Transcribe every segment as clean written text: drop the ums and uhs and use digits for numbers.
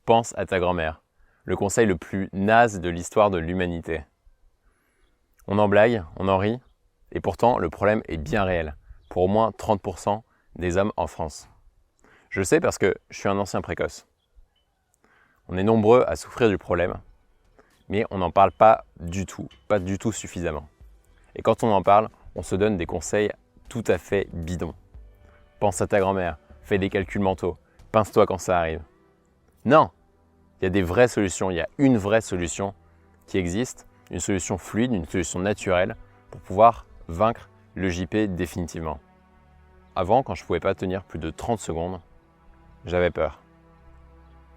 pense à ta grand-mère. Le conseil le plus naze de l'histoire de l'humanité. On en blague, on en rit, et pourtant le problème est bien réel, pour au moins 30% des hommes en France. Je le sais parce que je suis un ancien précoce. On est nombreux à souffrir du problème, mais on n'en parle pas du tout suffisamment. Et quand on en parle, on se donne des conseils tout à fait bidons. Pense à ta grand-mère, fais des calculs mentaux, pince-toi quand ça arrive. Non, il y a des vraies solutions, il y a une vraie solution qui existe, une solution fluide, une solution naturelle pour pouvoir vaincre le JP définitivement. Avant, quand je ne pouvais pas tenir plus de 30 secondes, j'avais peur.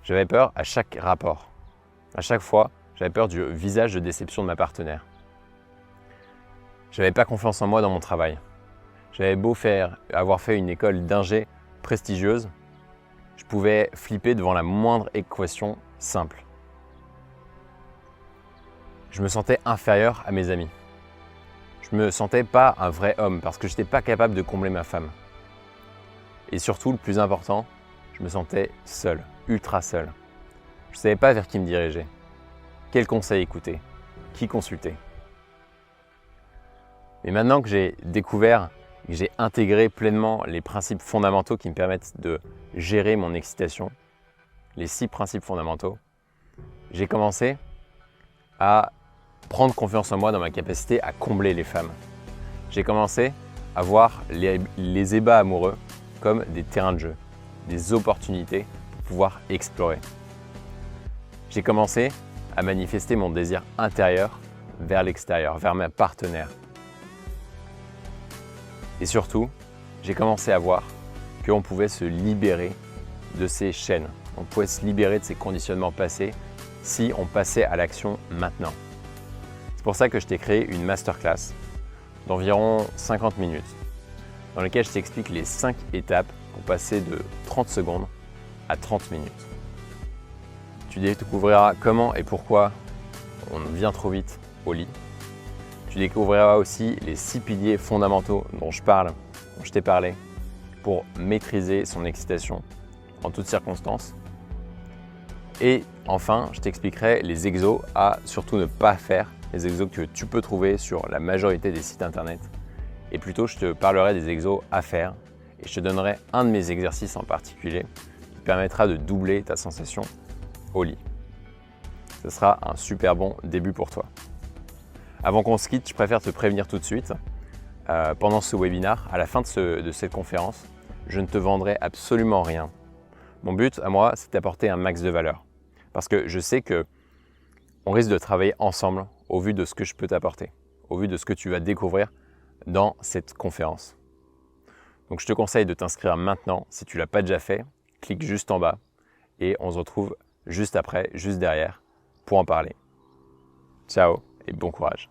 J'avais peur à chaque rapport. À chaque fois, j'avais peur du visage de déception de ma partenaire. J'avais pas confiance en moi dans mon travail. J'avais beau avoir fait une école d'ingé prestigieuse, je pouvais flipper devant la moindre équation simple. Je me sentais inférieur à mes amis. Je me sentais pas un vrai homme parce que je n'étais pas capable de combler ma femme. Et surtout, le plus important, je me sentais seul, ultra seul. Je ne savais pas vers qui me diriger, quel conseil écouter, qui consulter. Mais maintenant que j'ai découvert, que j'ai intégré pleinement les principes fondamentaux qui me permettent de gérer mon excitation, les 6 principes fondamentaux, j'ai commencé à prendre confiance en moi dans ma capacité à combler les femmes. J'ai commencé à voir les ébats amoureux comme des terrains de jeu, des opportunités pour pouvoir explorer. J'ai commencé à manifester mon désir intérieur vers l'extérieur, vers ma partenaire. Et surtout, j'ai commencé à voir qu'on pouvait se libérer de ces chaînes, on pouvait se libérer de ces conditionnements passés si on passait à l'action maintenant. C'est pour ça que je t'ai créé une masterclass d'environ 50 minutes dans laquelle je t'explique les 5 étapes pour passer de 30 secondes à 30 minutes. Tu découvriras comment et pourquoi on vient trop vite au lit. Tu découvriras aussi les 6 piliers fondamentaux dont je t'ai parlé pour maîtriser son excitation en toutes circonstances. Et enfin, je t'expliquerai les exos à surtout ne pas faire, les exos que tu peux trouver sur la majorité des sites internet. Et plutôt, je te parlerai des exos à faire et je te donnerai un de mes exercices en particulier qui permettra de doubler ta sensation au lit. Ce sera un super bon début pour toi. Avant qu'on se quitte, je préfère te prévenir tout de suite. Pendant ce webinaire, à la fin de cette conférence, je ne te vendrai absolument rien. Mon but à moi, c'est d'apporter un max de valeur. Parce que je sais qu'on risque de travailler ensemble au vu de ce que je peux t'apporter, au vu de ce que tu vas découvrir dans cette conférence. Donc je te conseille de t'inscrire maintenant. Si tu ne l'as pas déjà fait, clique juste en bas et on se retrouve juste après, juste derrière, pour en parler. Ciao et bon courage.